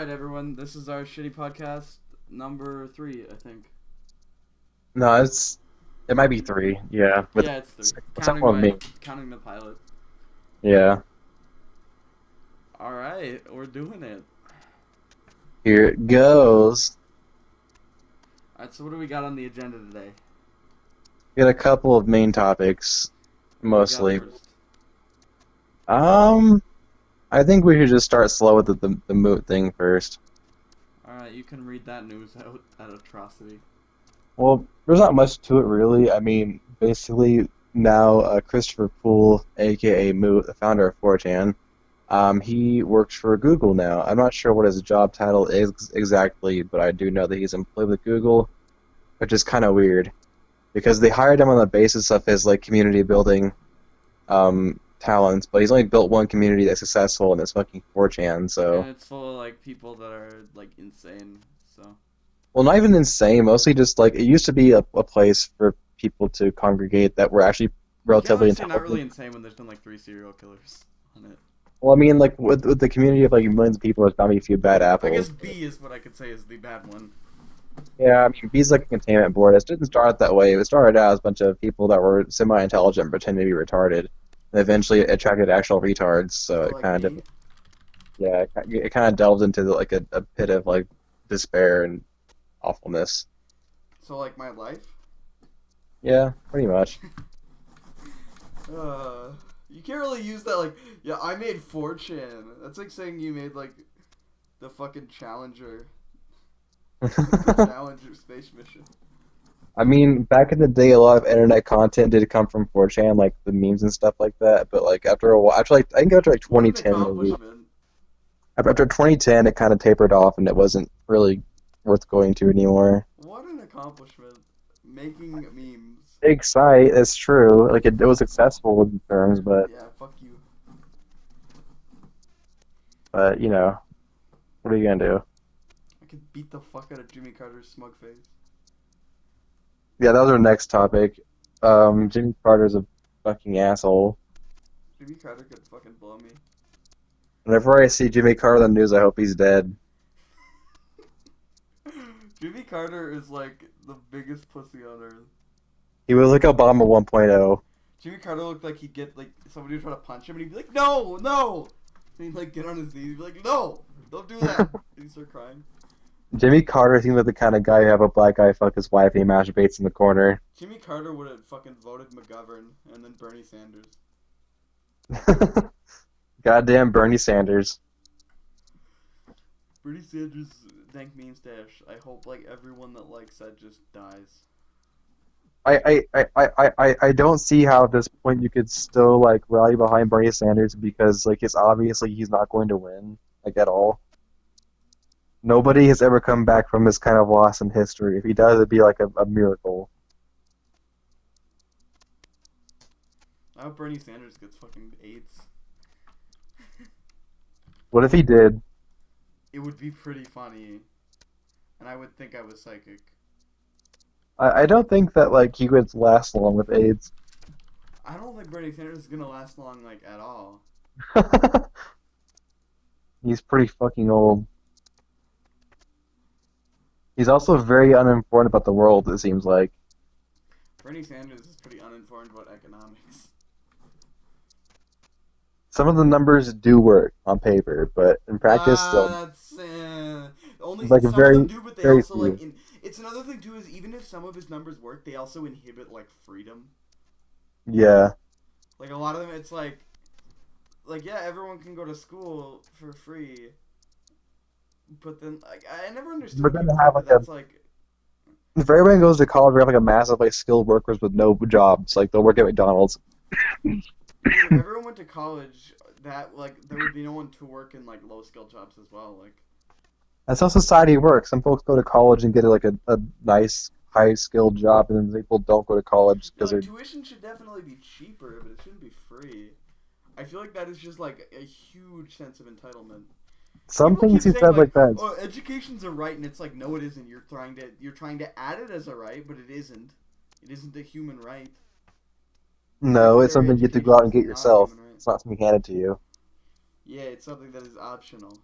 Alright, everyone, this is our shitty podcast number 3, I think. No, it might be three. Yeah, with Yeah, it's 3. except with me. Counting the pilot. Yeah, Alright, we're doing it. here it goes. Alright, so what do we got on the agenda today? We got a couple of main topics, What do we got mostly. first? Um, I think we should just start slow with the moot thing first. Alright, you can read that news out, that atrocity. Well, there's not much to it really. I mean, basically now Christopher Poole, aka Moot, the founder of 4chan, he works for Google now. I'm not sure what his job title is exactly, but I do know that he's employed with Google, which is kind of weird because they hired him on the basis of his like community building talents, but he's only built one community that's successful, and it's fucking 4chan. And So, it's full of, like, people that are, like, insane, so. well, not even insane. Mostly just like it used to be a place for people to congregate that were actually You can't relatively really say not really intelligent. insane when there's been, like, 3 serial killers on it. Well, I mean, like with the community of like millions of people, there's bound to be a few bad I guess apples. B is what I could say is the bad one. Yeah, I mean, B's like a containment board. It didn't start that way. It started out as a bunch of people that were semi-intelligent, pretending to be retarded, and eventually it attracted actual retards. So So, it like, kind of B? yeah, it kind of delved into like a pit of like despair and awfulness. So, like, my life? Yeah, pretty much. Uh, you can't really use that like, yeah, I made 4chan. That's like saying you made like the fucking Challenger, like the Challenger space mission. I mean, back in the day, a lot of internet content did come from 4chan, like the memes and stuff like that. But like after a while, after like I think after like What an 2010 maybe, accomplishment! after 2010, it kind of tapered off, and it wasn't really worth going to anymore. What an accomplishment! Making memes. Big site, that's true. Like it was successful in terms, Yeah, fuck you. but you know, what are you gonna do? I could beat the fuck out of Jimmy Carter's smug face. Yeah, that was our next topic. Jimmy Carter's a fucking asshole. Jimmy Carter could fucking blow me. Whenever I see Jimmy Carter on the news, I hope he's dead. Jimmy Carter is like the biggest pussy on earth. He was like Obama 1.0. Jimmy Carter looked like he'd get like somebody would try to punch him and he'd be like, "No, no!" And he'd like get on his knees, he'd be like, "No, don't do that!" And he'd start crying. Jimmy Carter seems like the kind of guy who have a black guy fuck his wife and he masturbates in the corner. Jimmy Carter would have fucking voted McGovern and then Bernie Sanders. Goddamn Bernie Sanders. Bernie Sanders, dank meme stash. I hope like everyone that likes that just dies. I don't see how at this point you could still like rally behind Bernie Sanders because like it's obviously he's not going to win like at all. Nobody has ever come back from this kind of loss in history. If he does, it'd be like a miracle. I hope Bernie Sanders gets fucking AIDS. What if he did? It would be pretty funny, and I would think I was psychic. I don't think that like he would last long with AIDS. I don't think Bernie Sanders is gonna last long like at all. He's pretty fucking old. He's also very uninformed about the world, it seems like. Bernie Sanders is pretty uninformed about economics. Some of the numbers do work on paper, but in practice, still, That's only it's like some of them very, do, but they very also few. like. It's another thing too is even if some of his numbers work, they also inhibit like freedom. Yeah. Like a lot of them, it's like yeah, everyone can go to school for free, but then like I never We're understood gonna people have think that like a that's like if everyone goes to college, we have like a massive like skilled workers with no jobs. Like they'll work at McDonald's. dude, if everyone went to college, that like there would be no one to work in like low skill jobs as well. Like That's how society works. Some folks go to college and get like a nice high skilled job, and then people don't go to college yeah, because like they're tuition should definitely be cheaper, but it shouldn't be free. I feel like that is just like a huge sense of entitlement. some People things keep he saying said like, like that. "Oh, education's a right," and it's like, no, it isn't. You're trying to add it as a right, but it isn't. It isn't a human right. No, it's Secondary something you get to go out education and is get not a yourself. human right. It's not something handed to you. Yeah, it's something that is optional.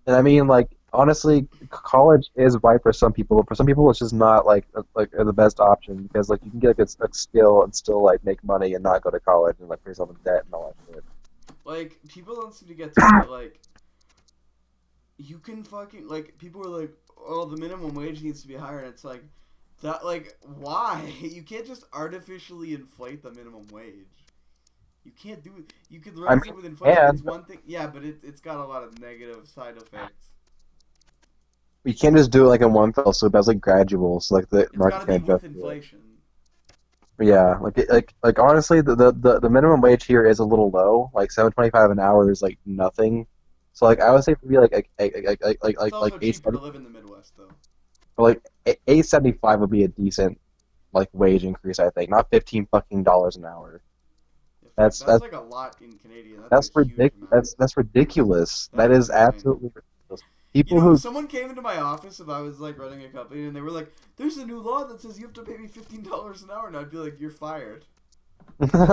And I mean, like, honestly, college is right for some people, but for some people, it's just not the best option because like you can get a skill and still like make money and not go to college and like pay yourself in debt and all that Like people don't seem to get to it that like you can fucking like people are like, oh, the minimum wage needs to be higher, and it's like that like why you can't just artificially inflate the minimum wage. You can't do it. You could I rise it mean, with inflation. It's and one thing, yeah, but it's got a lot of negative side effects. you can't just do it like in one fell swoop. That's like gradual, so like the It's got market to be can't with adjust to it. inflation. Yeah, like honestly, the minimum wage here is a little low. Like 7.25 an hour is like nothing. So like I would say maybe It's like also eight cheaper to live in the Midwest, though. like 8.75 would be a decent like wage increase. I think not 15 fucking dollars an hour. Yeah, fuck, That's that's that's like a lot in Canadian. That's a huge amount. that's ridiculous. That That is is insane. absolutely ridiculous. You People know, if who someone came into my office if I was like running a company and they were like, "There's a new law that says you have to pay me $15 an hour," and I'd be like, "You're fired.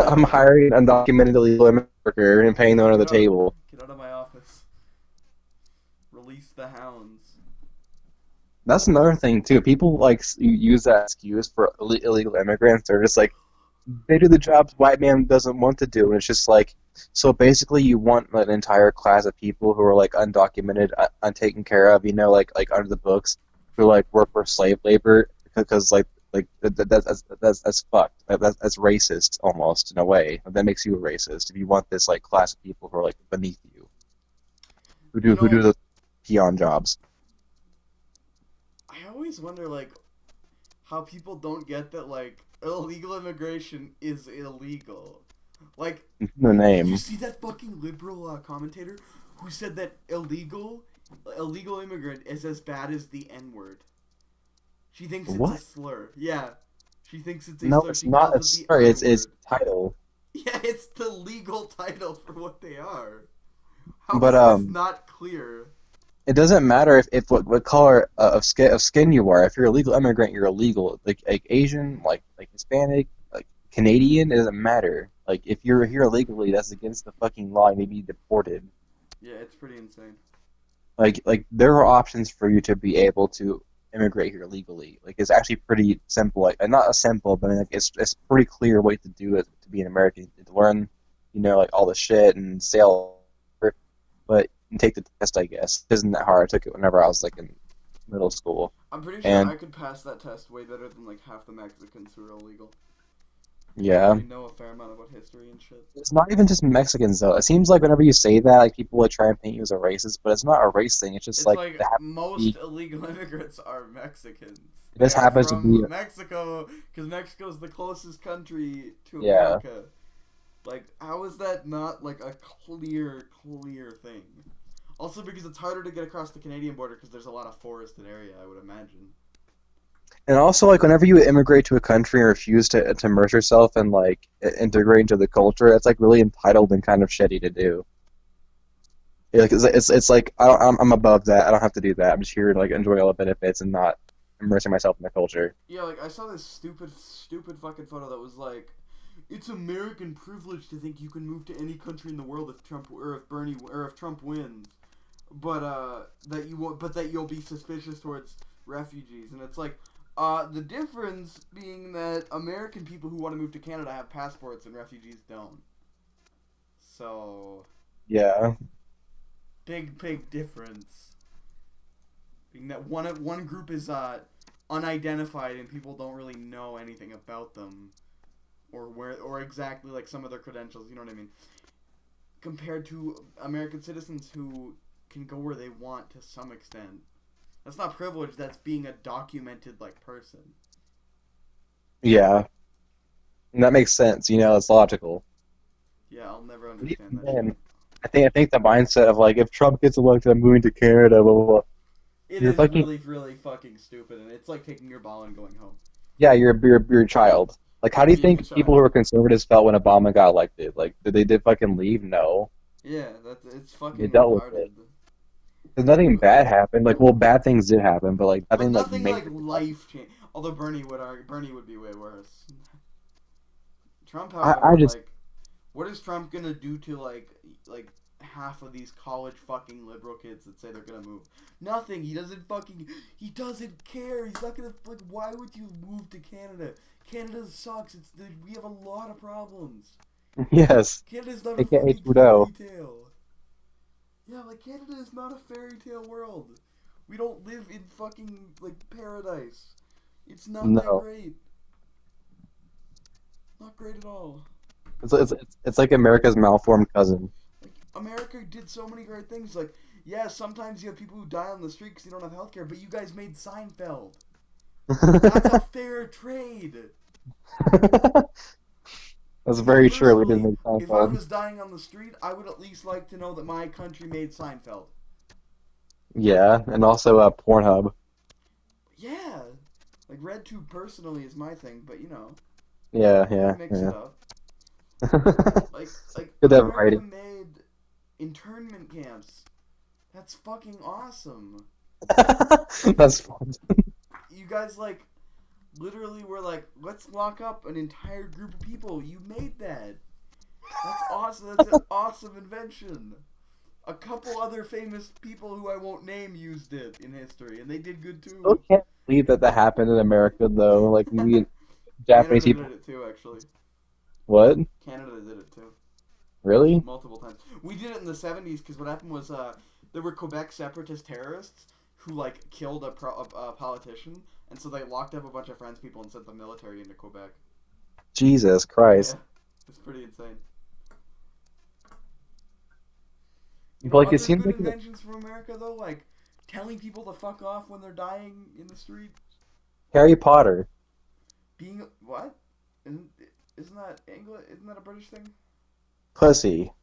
Get I'm out. hiring an undocumented illegal immigrant worker and paying them Yeah, under the table. get out of my office. Release the hounds." That's another thing too. People like use that excuse for illegal immigrants. They're just like they do the jobs white man doesn't want to do, and it's just like so. Basically, you want an entire class of people who are like undocumented, untaken care of, like under the books, who like work for slave labor because that's fucked. That's racist almost in a way. That makes you a racist if you want this like class of people who are like beneath you, You who do know, the peon jobs. I always wonder like how people don't get that like illegal immigration is illegal. Like, The did you name. see that fucking liberal commentator who said that illegal immigrant is as bad as the N word? She thinks it's a What? slur. Yeah, she thinks it's a No, slur. it's She not calls a it the slur. I It's word. title. Yeah, it's the legal title for what they are. How But is this not clear? it doesn't matter if what color of skin you are. If you're a legal immigrant, you're illegal. Like Asian, like Hispanic, like Canadian, it doesn't matter. Like if you're here illegally, that's against the fucking law. You need to be deported. Yeah, it's pretty insane. Like there are options for you to be able to immigrate here legally. Like it's actually pretty simple. Like not a simple, but I mean, like it's a pretty clear way to do it to be an American. To learn, like all the shit and sail, but and take the test. I guess it isn't that hard. I took it whenever I was like in middle school, I'm pretty sure and I could pass that test way better than like half the Mexicans who are illegal. Who yeah. actually know a fair amount about history and shit. It's not even just Mexicans though. It seems like whenever you say that, like people would try and paint you as a racist, but it's not a race thing. It's just It's like like it happens to most be. illegal immigrants are Mexicans. It They just are happens to be. from Mexico because Mexico's the closest country to Yeah. America. Like, how is that not like a clear thing? Also, because it's harder to get across the Canadian border because there's a lot of forested area, I would imagine. And also, like, whenever you immigrate to a country and refuse to immerse yourself and like integrate into the culture, that's like really entitled and kind of shitty to do. Yeah, like, it's like I'm above that. I don't have to do that. I'm just here to like enjoy all the benefits and not immersing myself in the culture. Yeah, like I saw this stupid fucking photo that was like, it's American privilege to think you can move to any country in the world if Trump or if Bernie or if Trump wins, but that you won't, but that you'll be suspicious towards refugees, and it's like, the difference being that American people who want to move to Canada have passports and refugees don't. So Yeah. big difference. Being that one group is unidentified and people don't really know anything about them or where or exactly like some of their credentials. You know what I mean? Compared to American citizens who can go where they want to some extent. That's not privilege. That's being a documented like person. Yeah. And that makes sense. It's logical. Yeah, I'll never But understand even that shit. then, I think the mindset of like if Trump gets elected, I'm moving to Canada, blah blah blah. It You're is fucking really fucking stupid, and it's like taking your ball and going home. yeah, you're a child. Like, how You're do you being a think people who child. are conservatives felt when Obama got elected? Like, did they fucking leave? No, Yeah, that's it's they fucking dealt with it. retarded. Because nothing You bad happened. Like, well, bad things did happen, but like But nothing like nothing like major. life change. Although Bernie would be way worse. Trump, I however, just like, what is Trump gonna do to like half of these college fucking liberal kids that say they're gonna move? Nothing. He doesn't care. He's not gonna, like, why would you move to Canada? Canada sucks. We have a lot of problems. Yes, Canada's not a aka fucking Trudeau. fairy tale. Yeah, like, Canada is not a fairy tale world. We don't live in fucking, like, paradise. It's not that No, great. Not great at all. it's like America's malformed cousin. Like, America did so many great things. Like, yeah, sometimes you have people who die on the street because they don't have healthcare, but you guys made Seinfeld. That's a fair trade. That's Me very true. We didn't personally, make if I Seinfeld. was dying on the street, I would at least like to know that my country made Seinfeld. Yeah, and also Pornhub. Yeah. Like, RedTube personally is my thing, but Yeah, I yeah, mix it yeah. up. Like Good at America writing. made internment camps. That's fucking awesome. That's fun. You guys, like, literally were like, let's lock up an entire group of people. You made that. That's awesome. That's an awesome invention. A couple other famous people who I won't name used it in history, and they did good Still too. can't believe that that happened in America, though. Like we Japanese Canada did people. it too, actually. What? Canada did it too. Really? Multiple times. We did it in the 70s because what happened was there were Quebec separatist terrorists who, like, killed a politician, and so they locked up a bunch of French people and sent the military into Quebec. Jesus Yeah, Christ. it's pretty insane. But like it Other seems good like inventions from America, though, like telling people to fuck off when they're dying in the street. Harry Potter. Being what? Isn't isn't that English? Isn't that a British thing? Pussy.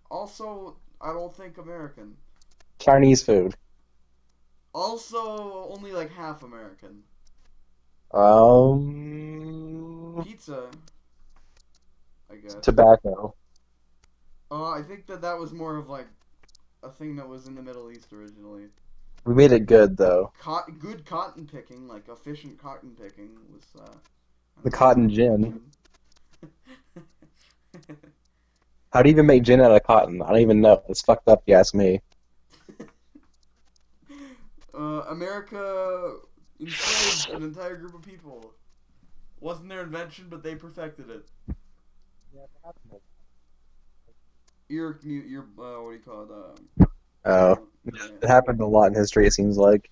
Also, I don't think American. Chinese food. Also, only like half American. Um, Pizza, I guess. Tobacco. I think that was more of like a thing that was in the Middle East originally. We made it good though. Good cotton picking, like efficient cotton picking, was The an cotton American gin. invention. How do you even make gin out of cotton? I don't even know. It's fucked up, if you ask me. America enslaved an entire group of people. Wasn't their invention, but they perfected it. Your what do you call it? Oh, Yeah. it happened a lot in history, it seems like.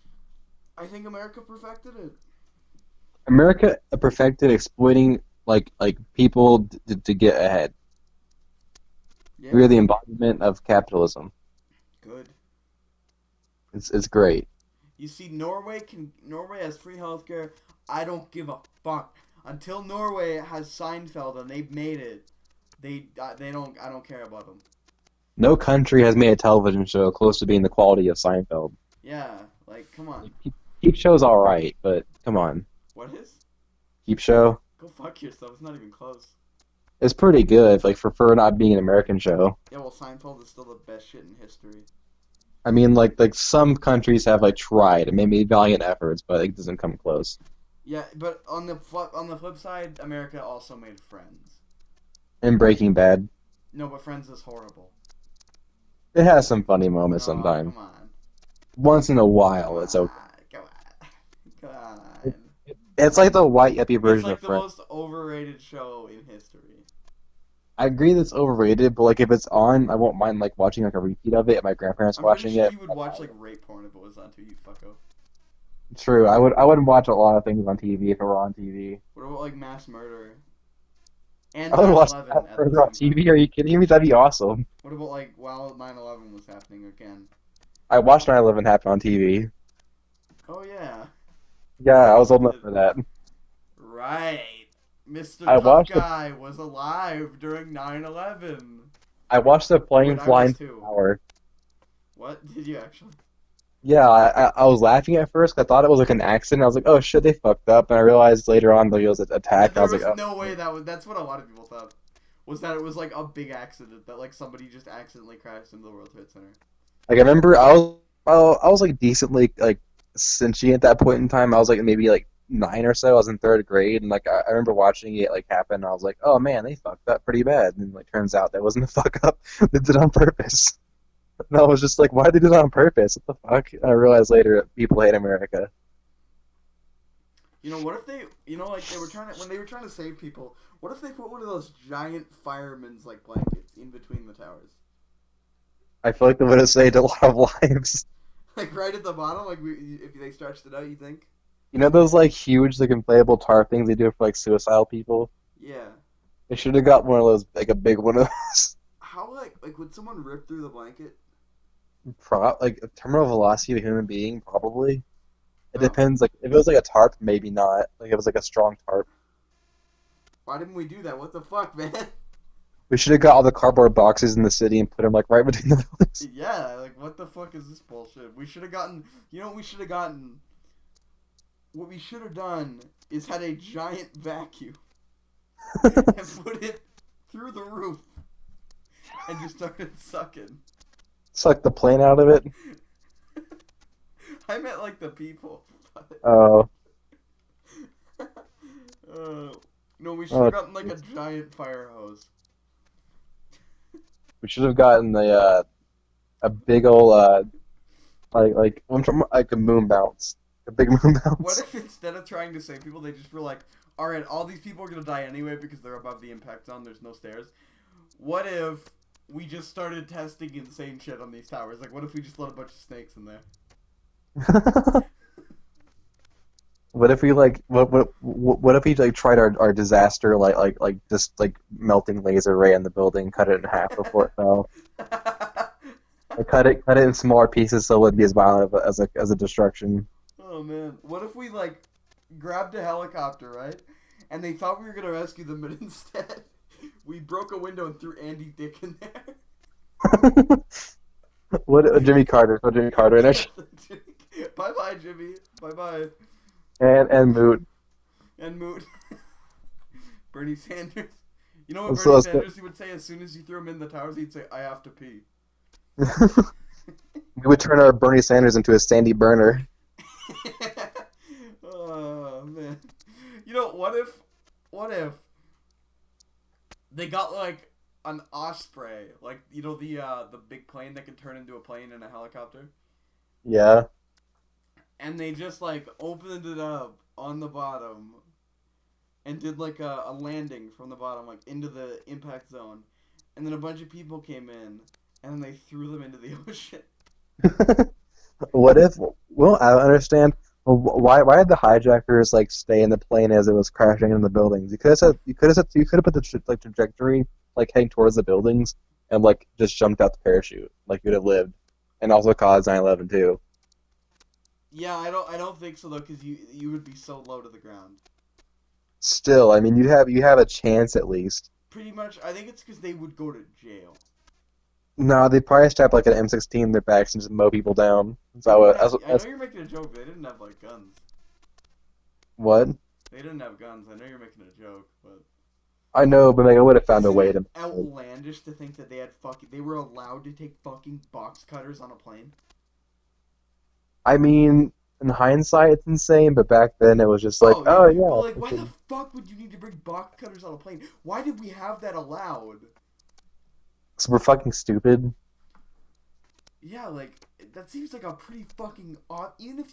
I think America perfected it. America perfected exploiting like people to get ahead. We Yeah, are the embodiment of capitalism. good. It's great. You see, Norway has free healthcare. I don't give a fuck until Norway has Seinfeld and they've made it. They don't. I don't care about them. No country has made a television show close to being the quality of Seinfeld. Yeah, like, come on. Peep Show's all right, but come on, What is? Peep Show. Go fuck yourself. It's not even close. It's pretty good, like for not being an American show. Yeah, well, Seinfeld is still the best shit in history. I mean, like some countries have like tried and made valiant efforts, but it doesn't come close. Yeah, but on the flip side, America also made Friends. And Breaking Bad, No, but Friends is horrible. it has some funny moments No, sometimes. come on. Once in a Come while, it's on. okay. Come on. Come on. It's like the white yuppie It's version of like the Friends. most overrated show in history. I agree that it's overrated, but like if it's on, I won't mind like watching like a repeat of it. If my grandparents I'm pretty watching sure it. you would watch like rape porn if it was on too, you fucko. True, I wouldn't watch a lot of things on TV if it were on TV. What about like mass murder and I would watch 9/11 that at the further on same time? TV. Are you kidding me? That'd be awesome. What about like while 9/11 was happening again? I watched 9/11 happen on TV. Oh yeah, Yeah, I yes was you old enough did. for that. Right, Mr. I Tough watched the Guy was alive during 9/11. I watched the plane Wait, I fly was into the too. tower. What did you actually? Yeah, I was laughing at first 'cause I thought it was like an accident. I was like, oh shit, they fucked up. And I realized later on that it was an Yeah, attack. I there was like, was oh no way shit. that was. That's what a lot of people thought. Was that it was like a big accident that like somebody just accidentally crashed into the World Trade Center. Like I remember I was like decently like sentient at that point in time. I was like maybe like 9 or so. I was in third grade, and like I remember watching it like happen. And I was like, oh man, they fucked up pretty bad. And like turns out that wasn't a fuck up. They did it on purpose. And I was just like, why did they do it on purpose? What the fuck? And I realized later that people hate America. What if they, like they were trying to when they were trying to save people? What if they put one of those giant firemen's like blankets in between the towers, I feel like they would have saved a lot of lives. like right at the bottom? Like if they stretched it out, you think? You know those like huge like inflatable tarp things they do for like suicidal people? Yeah. They should have got one of those, like a big one of those. How like would someone rip through the blanket? Like a terminal velocity of a human being, probably. It Oh, depends. Like if it was like a tarp, maybe not. Like if it was like a strong tarp. why didn't we do that? What the fuck, man? We should have got all the cardboard boxes in the city and put them like right between the buildings. Yeah, like what the fuck is this bullshit? We should have gotten. You know what we should have gotten? What we should have done is had a giant vacuum and put it through the roof and just started sucking. Suck the plane out of it. I meant like the people. Oh, uh, no, we should oh, have gotten like a giant fire hose. we should have gotten a big old I'm talking about, like a moon bounce, a big moon What bounce. if instead of trying to save people, they just were like, all right, all these people are gonna die anyway because they're above the impact zone. There's no stairs. What if we just started testing insane shit on these towers? Like, what if we just let a bunch of snakes in there? What if we like what if we like tried our disaster like just like melting laser ray in the building, cut it in half before it fell. Like, cut it in smaller pieces so it wouldn't be as violent as a destruction. Oh man, what if we like grabbed a helicopter, right? And they thought we were gonna rescue them, but instead we broke a window and threw Andy Dick in there. What Jimmy Carter? Throw Jimmy Carter in it, Bye bye, Jimmy. Bye bye. and Moot. And Moot. Bernie Sanders. You know what So Bernie let's go. Sanders he would say as soon as you threw him in the towers? He'd say, "I have to pee." We would turn our Bernie Sanders into a Sandy Burner. Oh man. What if they got like an Osprey, like the big plane that could turn into a plane and a helicopter, Yeah. and they just like opened it up on the bottom and did like a landing from the bottom like into the impact zone, and then a bunch of people came in and then they threw them into the ocean. What if? Well, I don't understand. Why did the hijackers like stay in the plane as it was crashing into the buildings? You could have put the like trajectory like heading towards the buildings and like just jumped out the parachute like you'd have lived, and also caused 9/11 too. Yeah, I don't think so though, because you would be so low to the ground. Still, I mean, you have a chance at least. Pretty much, I think it's because they would go to jail. No, they probably strap like an M16 in their backs and just mow people down. They So didn't have. I know as you're making a joke. But they didn't have like guns. what? They didn't have guns. I know you're making a joke, but I know, but like I would have found a isn't way it to. outlandish to think that they were allowed to take fucking box cutters on a plane? I mean, in hindsight, it's insane, but back then it was just like, Oh yeah, oh but yeah, like, why the fuck would you need to bring box cutters on a plane? Why did we have that allowed? so we're fucking stupid. Yeah, like that seems like a pretty fucking odd. Even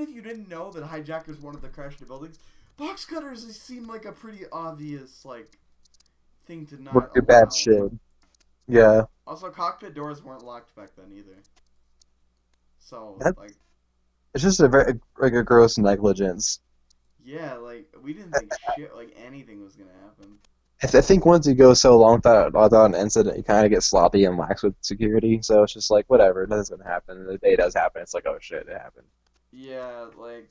if you didn't know that hijackers wanted to crash the buildings, box cutters seem like a pretty obvious like thing to We're not do bad allow. shit. Yeah, Also, cockpit doors weren't locked back then either. So that like, it's just a very like a gross negligence. yeah, like we didn't think shit like anything was gonna happen. I think once you go so long without an incident, you kind of get sloppy and lax with security. So it's just like whatever, nothing's gonna happen. The day it does happen, it's like oh shit, it happened. Yeah, like,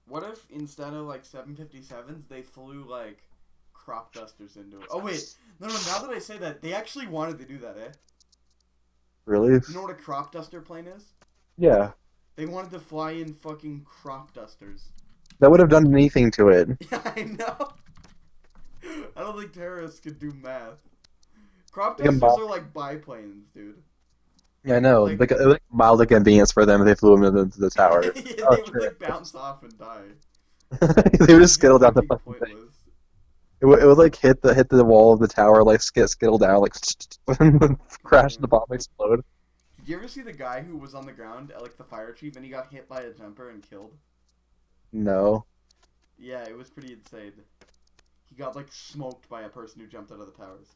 what if instead of like 757s, they flew like crop dusters into it? Oh wait, no. Now that I say that, they actually wanted to do that, eh? Really? You know what a crop duster plane is? Yeah, They wanted to fly in fucking crop dusters. that would have done anything to it. Yeah, I know. I don't think terrorists could do math. Crop Like a dusters mob. are like biplanes, dude. Yeah, I know. Like, Like mild inconvenience for them if they flew them into the tower. Oh they would shit. like bounce off and die. They would It just would be skittle down the fucking fucking thing. pointless. It would like hit the wall of the tower, like skittle down, like God crash the damn. bomb explode. Did you ever see the guy who was on the ground, like the fire chief, and he got hit by a jumper and killed? No. Yeah, it was pretty insane. He got like smoked by a person who jumped out of the towers.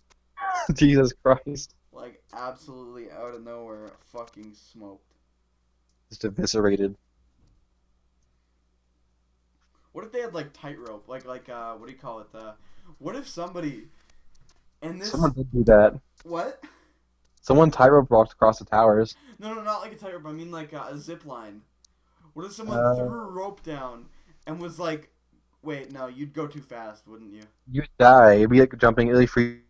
Jesus Christ. Like absolutely out of nowhere, fucking smoked. Just eviscerated. What if they had like tightrope? What do you call it? What if somebody and this Someone did do that. what? Someone tightrope walked across the towers. No, not like a tightrope. I mean like a zip line. What if someone Uh, threw a rope down and was like, wait, no, you'd go too fast, wouldn't you? you'd die. It'd be like jumping really free.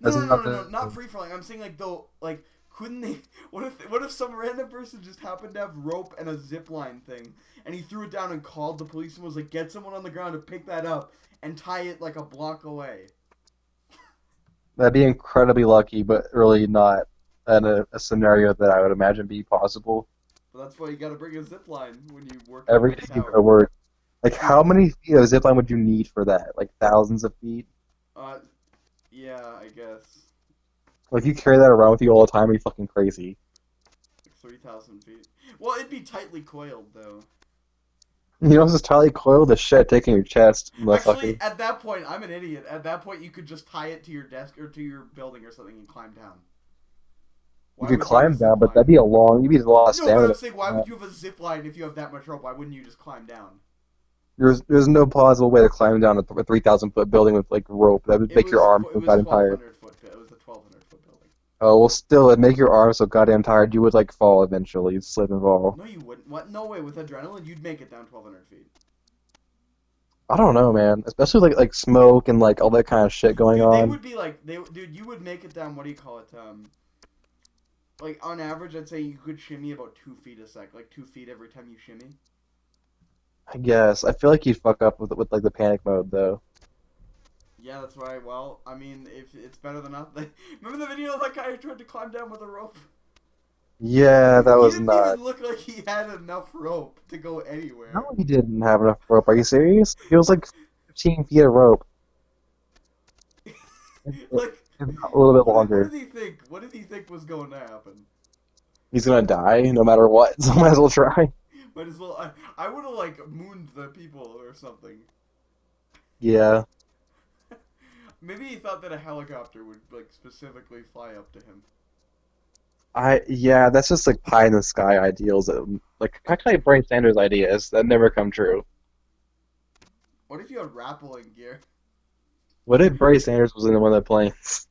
No, That's no, no, not no, no, the. not free falling. I'm saying like though, like couldn't they? What if some random person just happened to have rope and a zip line thing, and he threw it down and called the police and was like, get someone on the ground to pick that up and tie it like a block away. That'd be incredibly lucky, but really not a scenario that I would imagine be possible. But that's why you got to bring a zip line when you work in a Every big day you go to tower, work. Like, dude. how many feet of zip line would you need for that? Like, thousands of feet? Uh, yeah, I guess Like, if you carry that around with you all the time, are you fucking crazy? like 3,000 feet. Well, it'd be tightly coiled though. You know, it's just tightly coiled the shit taking your chest, Actually, motherfucker. at that point, I'm an idiot. At that point, you could just tie it to your desk or to your building or something and climb down. You Why could would you have a climb zip down, but line? you'd need a lot of No, but I'm stamina. saying, why would you have a zip line if you have that much rope? Why wouldn't you just climb down? There's no plausible way to climb down a 3,000 foot building with like rope. That would make your arms It so was goddamn tired. 1,200 foot. It was the 1,200 foot building. Oh well, still, it'd make your arms so goddamn tired. You would like fall eventually. You'd slip and fall. No, you wouldn't. What? No way. With adrenaline, you'd make it down 1,200 feet. I don't know, man. Especially like smoke and like all that kind of shit going Dude, they on. would be like, dude, you would make it down. What do you call it? Like on average, I'd say you could shimmy about 2 feet a sec, like 2 feet every time you shimmy. I guess. I feel like you'd fuck up with like the panic mode though. Yeah, that's right. Well, I mean, if it's better than nothing. Remember the video of that guy who tried to climb down with a rope? Yeah, that He was didn't even not. look like he had enough rope to go No, anywhere. he didn't have enough rope. Are you serious? He was like 15 feet of rope. Like, If not a little bit what longer. did he think? What did he think was going to happen? He's gonna die no matter what, so might as well try. Might as well. I would have like mooned the people or something. Yeah. Maybe he thought that a helicopter would like specifically fly up to him. Yeah, that's just like pie in the sky ideals. Like kind of like Bernie Sanders ideas that never come true. What if you had rappelling gear? What if Bernie Sanders was in one of the planes?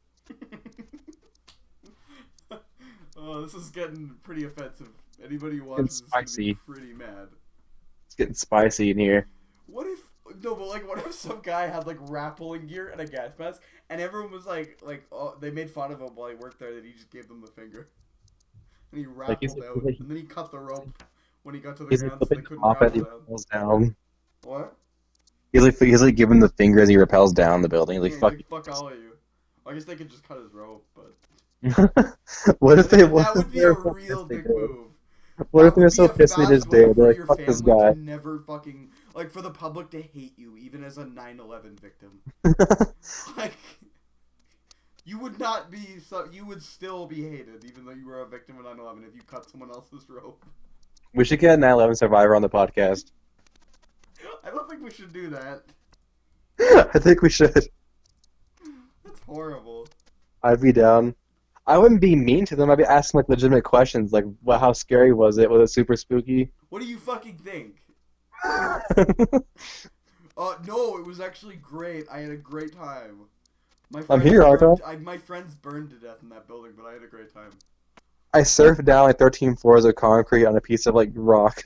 Oh, this is getting pretty offensive. Anybody who Getting watches this is gonna be spicy. pretty mad. It's getting spicy in here. What if no, but like, what if some guy had like rappelling gear and a gas mask, and everyone was oh, they made fun of him while he worked there that he just gave them the finger, and he Like rappelled out, like, and then he cut the rope when he got to the he's like ground so they flipping him couldn't off as rappel he down. falls down. What? He's like giving the finger as he rappels down the building. He's like Yeah, he's fuck like, fuck all of you. Well, I guess they could just cut his rope, but you. What if they that would be a were so real pissed they dick did? move. What if That they were would be so a pissed they fast just way did? They're for like your fuck this family to guy. never fucking like for the public to hate you, even as a 9/11 victim. Like you would not be you would still be hated, even though you were a victim of 9/11 if you cut someone else's rope. We should get a 9/11 survivor on the podcast. I don't think we should do that. I think we should. That's horrible. I'd be down. I wouldn't be mean to them. I'd be asking like legitimate questions, like, "What? How scary was it? Was it super spooky?" What do you fucking think? I'm No, it was actually great. I had a great time. here, Arto. My friends burned to death in that building, but I had a great time. I surfed down like 13 floors of concrete on a piece of like rock.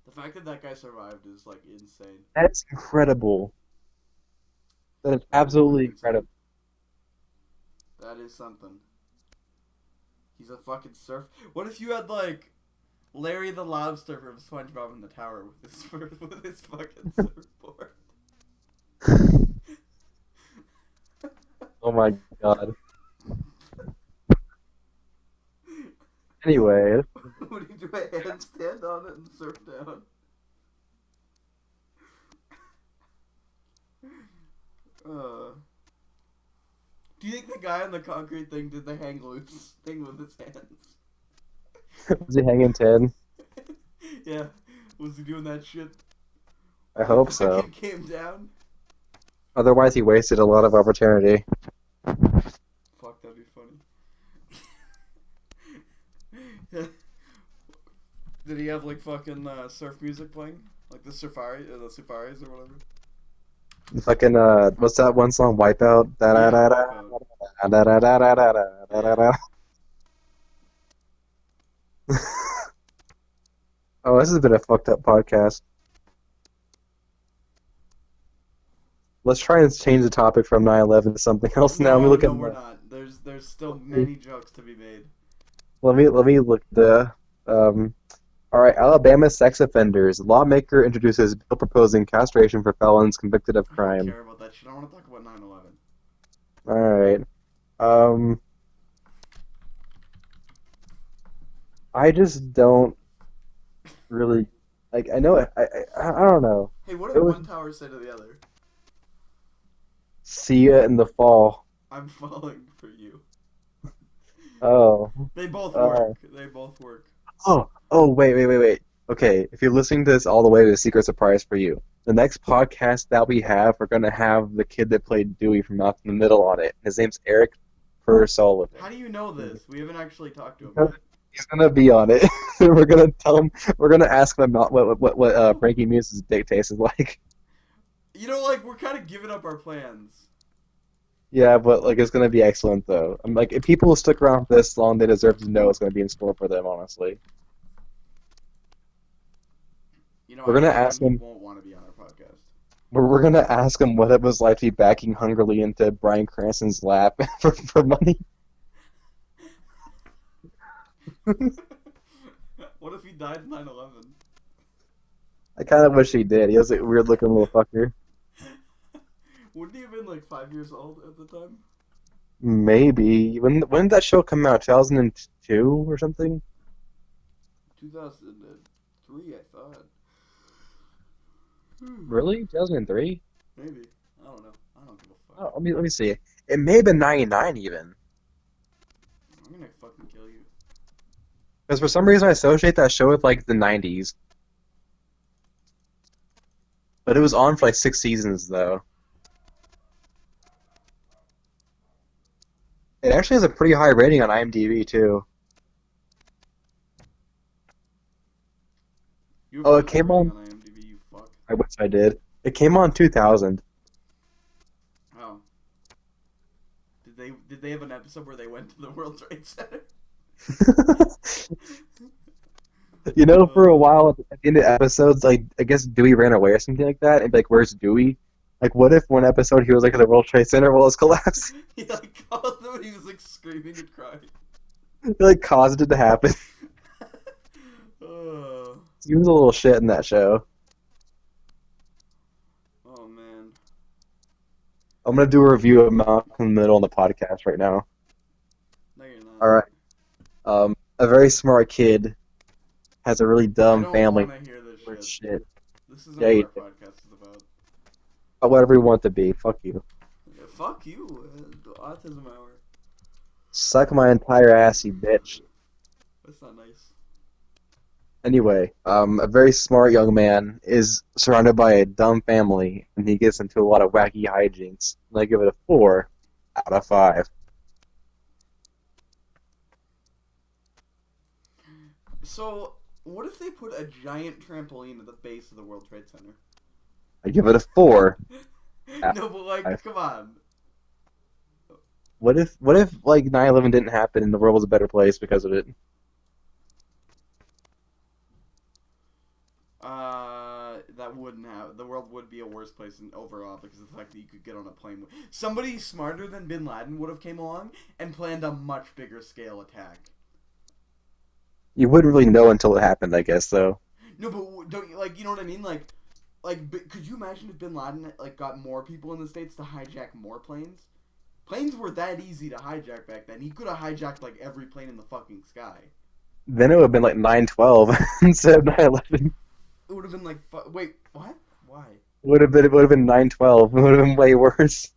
The fact that that guy survived is like insane. That's incredible. That is That is absolutely pretty insane. incredible. That is something. He's a fucking surf. What if you had like Larry the Lobster from SpongeBob in the tower with his with his fucking surfboard? Oh my god. Anyway, Would you do a handstand on it and surf down? Uh, do you think the guy on the concrete thing did the hang loose thing with his hands? was he hanging 10? Yeah. Was he doing that shit I while he hope so. fucking came down? Otherwise, he wasted a lot of opportunity. Fuck, that'd be funny. Did he have like fucking surf music playing? Like the Safaris or whatever? Fucking, what's that one song? Wipeout? Da da Yeah, da Wipeout. da da da da da da da da Yeah. da. Oh, this has been a fucked up podcast. Let's try and change the topic from 9/11 to something else now. Let me No, look at no, we're the. not. There's still many jokes to be made. Let me look the. Um. All right, Alabama sex offenders. Lawmaker introduces bill proposing castration for felons convicted of I don't crime. care about that shit. I want to talk about 9/11. All right. Um. I just don't really like. I know. I don't know. Hey, what It did was one tower say to the other? see ya in the fall. I'm falling for you. Oh. They both Uh. work. They both work. Oh. Wait. Okay, if you're listening to this all the way to a secret surprise for you. The next podcast that we have, we're gonna have the kid that played Dewey from Out in the Middle on it. His name's Eric Per How Sullivan. do you know this? We haven't actually talked to him Because yet. he's gonna be on it. We're gonna tell him. We're gonna ask him about what Frankie Muniz' dick taste is like. You know, like we're kind of giving up our plans. Yeah, but like it's gonna be excellent though. I'm like if people stick around for this long, they deserve to know what's gonna be in store for them. Honestly, You know, I we're have gonna a feeling ask he him. won't want to be on our podcast. We're gonna ask him what it was like to be backing hungrily into Bryan Cranston's lap for money. What if he died in 9/11? I kind of wish he did. He was a weird looking little fucker. Wouldn't he have been like 5 years old at the time? Maybe when did that show come out? 2002 or something? 2003, I thought. Really? 2003? Maybe. I don't know. I don't give a fuck. Oh, let me see. It may have been 99 even. I'm gonna fucking kill you. Because for some reason I associate that show with like the 90s. But it was on for like 6 seasons though. It actually has a pretty high rating on IMDb too. You have Oh, a it high came rating on. on IMDb, you fuck. I wish I did. It came on 2000. Oh. Did they have an episode where they went to the World Trade Center? You know, for a uh, while at the end of episodes, like I guess Dewey ran away or something like that, and like, where's Dewey? Like, what if one episode he was like at the World Trade Center while it's collapsing? he like called them and he was like screaming and crying. He like caused it to happen. uh, He was a little shit in that show. oh man. I'm gonna do a review of Malcolm in the Middle on the podcast right now. No, you're not. All right. A very smart kid has a really I dumb don't family. want to hear this Weird shit. shit. This isn't Yeah, what you our do. podcast is about. Whatever you want to be. Fuck you. Yeah, fuck you. The autism hour. Suck my entire ass, you bitch. That's not nice. Anyway, a very smart young man is surrounded by a dumb family, and he gets into a lot of wacky hijinks. And I give it a 4 out of 5. So, what if they put a giant trampoline at the base of the World Trade Center? I give it a 4 out No, but of like, 5. come on. What if like 9/11 didn't happen and the world was a better place because of it? That wouldn't have. The world would be a worse place in overall because of the fact that you could get on a plane. Somebody smarter than Bin Laden would have came along and planned a much bigger scale attack. You wouldn't really know until it happened, I guess, though. No, but don't you like? You know what I mean? Could you imagine if Bin Laden like got more people in the states to hijack more planes? Planes were that easy to hijack back then. He could have hijacked like every plane in the fucking sky. Then it would have been like 9/12 instead of 9/11. It would have been like, wait, what? Why? It would have been 9/12. It would have been way worse.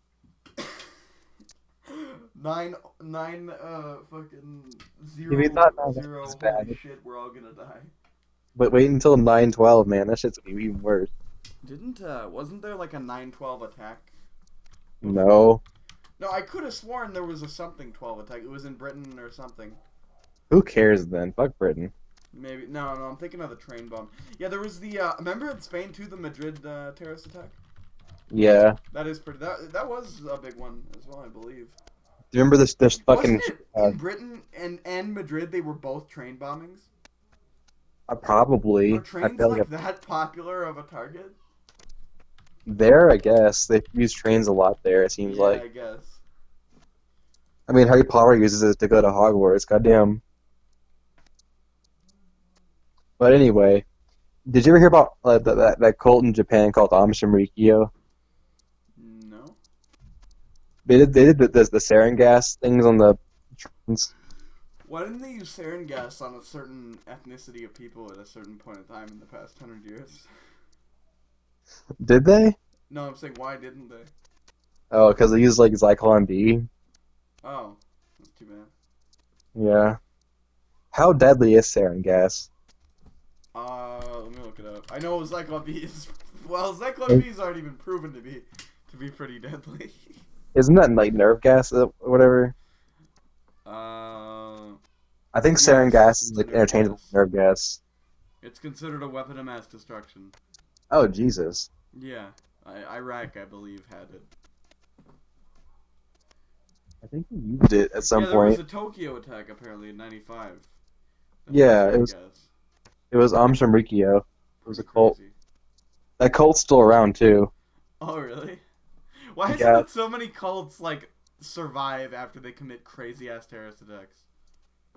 Nine, fucking If you zero, thought 9/11 was zero. Holy bad, shit, we're all gonna die. but wait until 9/12, man. That shit's gonna be even worse. Wasn't there like a 9/12 attack before? No. No, I could have sworn there was a something 12 attack. It was in Britain or something. Who cares then? Fuck Britain. Maybe. No, I'm thinking of the train bomb. Yeah, there was the, remember in Spain too, the Madrid, terrorist attack? Yeah. That is pretty, that was a big one as well, I believe. Do you remember this Wasn't fucking it in Britain and Madrid, they were both train bombings? Are probably. I trains feel like like that popular of a target? there, I guess. They use trains a lot there, it seems Yeah, like. I guess. I mean, Harry Potter uses it to go to Hogwarts, goddamn. But anyway, did you ever hear about that cult in Japan called Amshinrikyo? No. They did the sarin gas things on the trains. Why didn't they use sarin gas on a certain ethnicity of people at a certain point in time in the past 100 years? Did they? No, I'm saying why didn't they? Oh, because they use like Zyklon B. Oh, that's too bad. Yeah. How deadly is sarin gas? Let me look it up. I know Zyklon B is well, Zyklon B's already been proven to be pretty deadly. Isn't that like nerve gas or whatever? uh, I think sarin yes, gas is it's a like nerve interchangeable gas. with nerve gas. It's considered a weapon of mass destruction. Oh Jesus! Yeah, Iraq, I believe, had it. I think we used it at some Yeah, there was point. a Tokyo attack apparently in '95 that had Yeah, sarin gas. it was Amsterdam Rikio. It was Pretty a cult. crazy. That cult's still around too. Oh, really? Why is it Yeah, that so many cults like survive after they commit crazy ass terrorist attacks?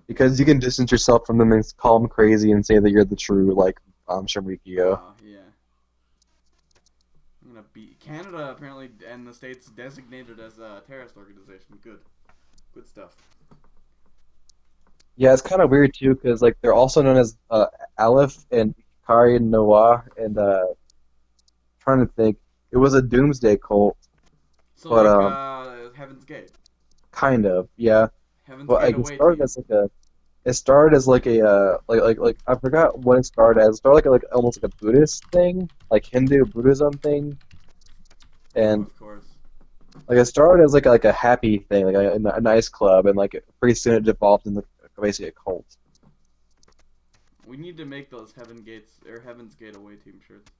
because you can distance yourself from them and call them crazy and say that you're the true like Amsterdam Rikio. Wow, yeah. I'm gonna be Canada apparently and the states designated as a terrorist organization. Good, good stuff. Yeah, it's kind of weird too because like they're also known as Aleph and Kari and Noah and trying to think. It was a doomsday cult, So but like Heaven's Gate, kind of yeah. Heaven's But Gate like it away started team. as like a it started as like a like I forgot what it started as. It started like almost like a Buddhist thing, like Hindu Buddhism thing, Oh, and of course. like it started as like a happy thing, like a nice club, and like pretty soon it devolved into basically a cult. We need to make those Heaven's Gate away team shirts.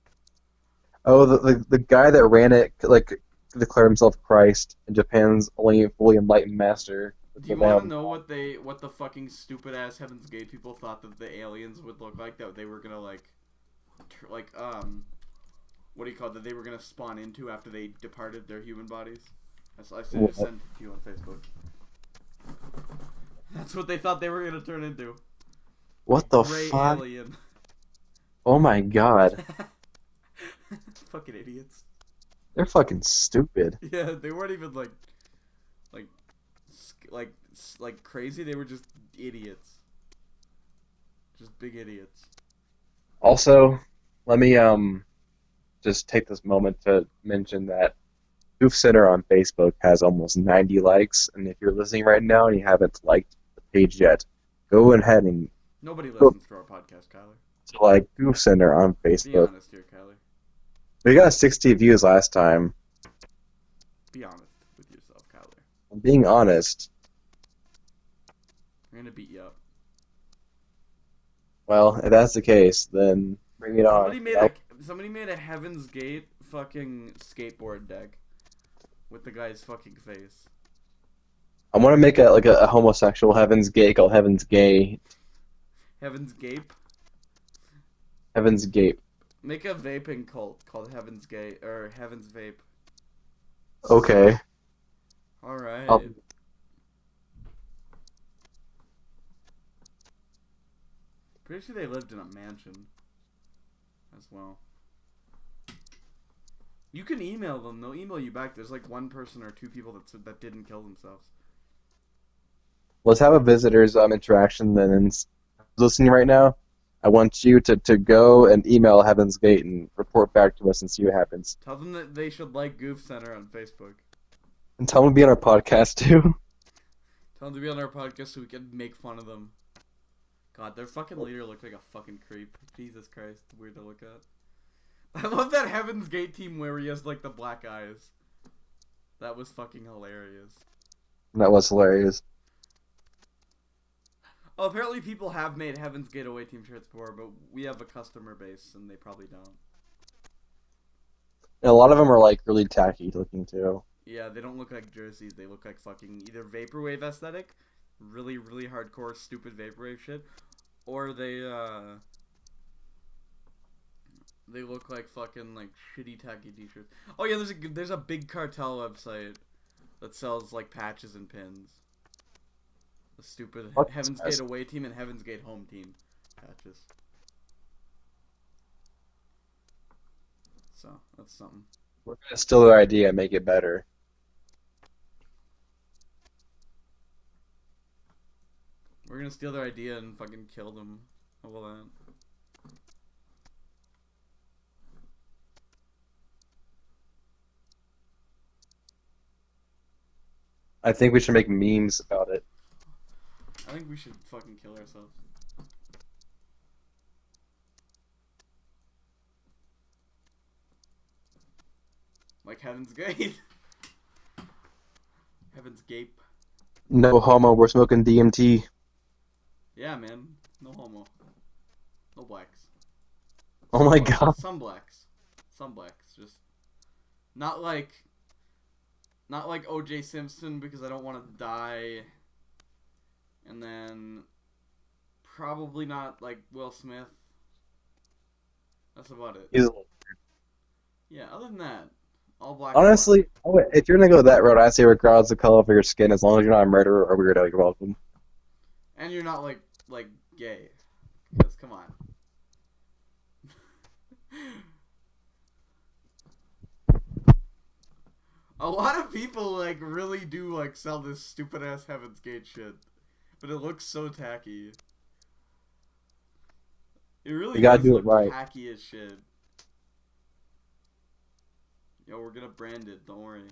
Oh, the guy that ran it like declared himself Christ and Japan's only fully enlightened master. Do So you want to damn. know what the fucking stupid ass Heaven's Gate people thought that the aliens would look like? That they were gonna what do you call it? That they were gonna spawn into after they departed their human bodies. I sent it to you on Facebook. That's what they thought they were gonna turn into. A What the gray fuck? alien. Oh my god. Fucking idiots. They're fucking stupid. Yeah, they weren't even like like like crazy. They were just idiots. Just big idiots. Also, let me just take this moment to mention that Goof Center on Facebook has almost 90 likes, and if you're listening right now and you haven't liked the page yet, go ahead and Nobody go listens to our podcast, Kyler. to like Goof Center on Be Facebook. honest here, Kyler. We got 60 views last time. Be honest with yourself, Kyler. I'm being honest. I'm gonna beat you up. Well, if that's the case, then bring it on. Somebody made a somebody made a Heaven's Gate fucking skateboard deck with the guy's fucking face. I want to make a homosexual Heaven's Gate called Heaven's Gay. Heaven's Gape. Heaven's Gate. Make a vaping cult called Heaven's Gate or Heaven's Vape. Okay. All right. I'll, Pretty sure they lived in a mansion as well. You can email them; they'll email you back. There's like one person or two people that didn't kill themselves. let's have a visitors interaction then, and listening right now, I want you to go and email Heaven's Gate and report back to us and see what happens. Tell them that they should like Goof Center on Facebook. And tell them to be on our podcast too. Tell them to be on our podcast so we can make fun of them. God, their fucking leader looked like a fucking creep. Jesus Christ, weird to look at. I love that Heaven's Gate team where he has like the black eyes. That was fucking hilarious. That was hilarious. Oh, apparently people have made Heaven's Gate away team shirts before, but we have a customer base and they probably don't. And a lot of them are like really tacky looking too. Yeah, they don't look like jerseys. They look like fucking either vaporwave aesthetic, really, really hardcore, stupid vaporwave shit, or they look like fucking like shitty tacky t-shirts. Oh yeah, there's a big cartel website that sells like patches and pins. The stupid Heaven's Gate away team and Heaven's Gate home team patches. So that's something. We're gonna steal their idea and make it better. We're gonna steal their idea and fucking kill them. How about that? I think we should make memes about it. I think we should fucking kill ourselves. Like Heaven's Gate. Heaven's Gape. No homo, we're smoking DMT. Yeah, man. No homo. No blacks. Oh my god. Some blacks. Some blacks. Just not like O.J. Simpson because I don't want to die. And then probably not like Will Smith. That's about it. He's, Yeah, other than that, all black. honestly, if you're gonna go that road, I'd say regardless of the color of your skin, as long as you're not a murderer or weirdo, you're welcome. And you're not like gay. Because come on. A lot of people like really do like sell this stupid ass Heaven's Gate shit. But it looks so tacky. It really You gotta does do look it right. tacky as shit. Yo, we're gonna brand it, don't worry.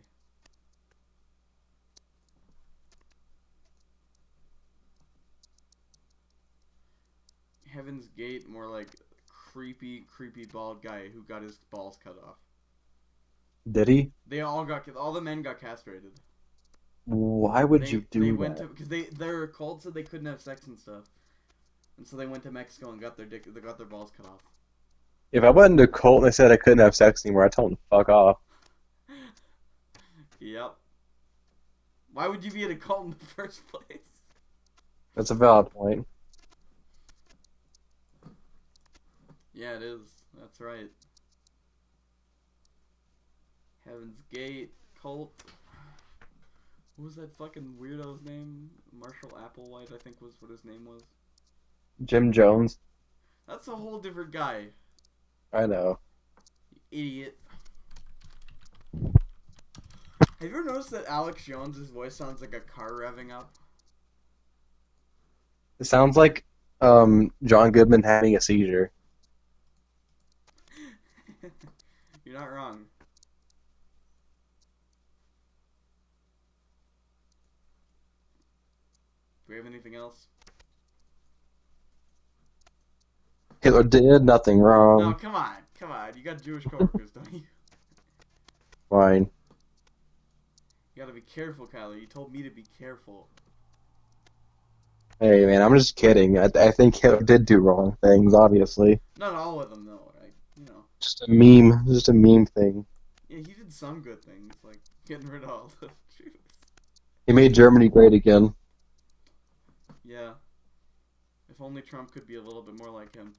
Heaven's Gate, more like creepy bald guy who got his balls cut off. Did he? All the men got castrated. Why would you They do went that? to because their cult said they couldn't have sex and stuff, and so they went to Mexico and got their balls cut off. If I went into a cult and they said I couldn't have sex anymore, I'd tell them to fuck off. Yep. Why would you be in a cult in the first place? That's a valid point. Yeah, it is. That's right. Heaven's Gate cult. What was that fucking weirdo's name? Marshall Applewhite, I think was what his name was. Jim Jones. That's a whole different guy. I know. You idiot. Have you ever noticed that Alex Jones' voice sounds like a car revving up? It sounds like John Goodman having a seizure. You're not wrong. Do we have anything else? Hitler did nothing No, wrong. come on. Come on. You got Jewish coworkers, don't you? Fine. You gotta be careful, Kyler. You told me to be careful. Hey man, I'm just kidding. I think Hitler did do wrong things, obviously. Not all of them, though, right? You know. Just a meme thing. Yeah, he did some good things, like getting rid of all the Jews. He made Germany great again. Yeah. If only Trump could be a little bit more like him.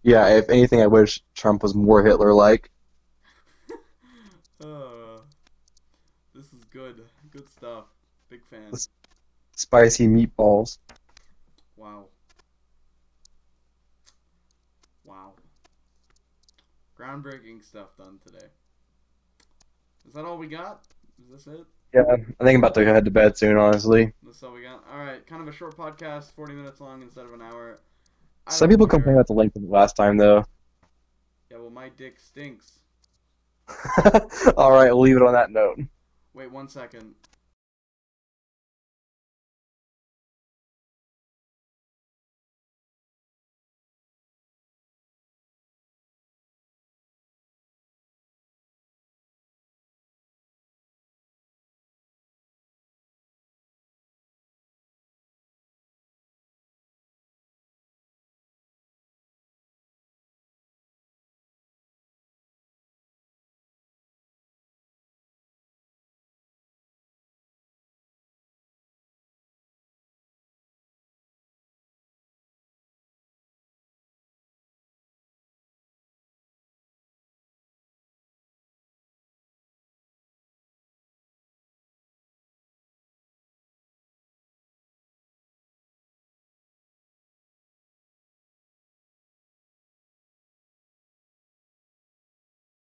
Yeah, if anything, I wish Trump was more Hitler-like. This is good. Good stuff. Big fan. Spicy meatballs. Wow. Wow. Groundbreaking stuff done today. Is that all we got? Is this it? Yeah, I think I'm about to head to bed soon, honestly. That's all we got. All right, kind of a short podcast, 40 minutes long instead of an hour. I Some don't people complained care. about the length of it last time, though. Yeah, well, my dick stinks. All right, we'll leave it on that note. Wait 1 second.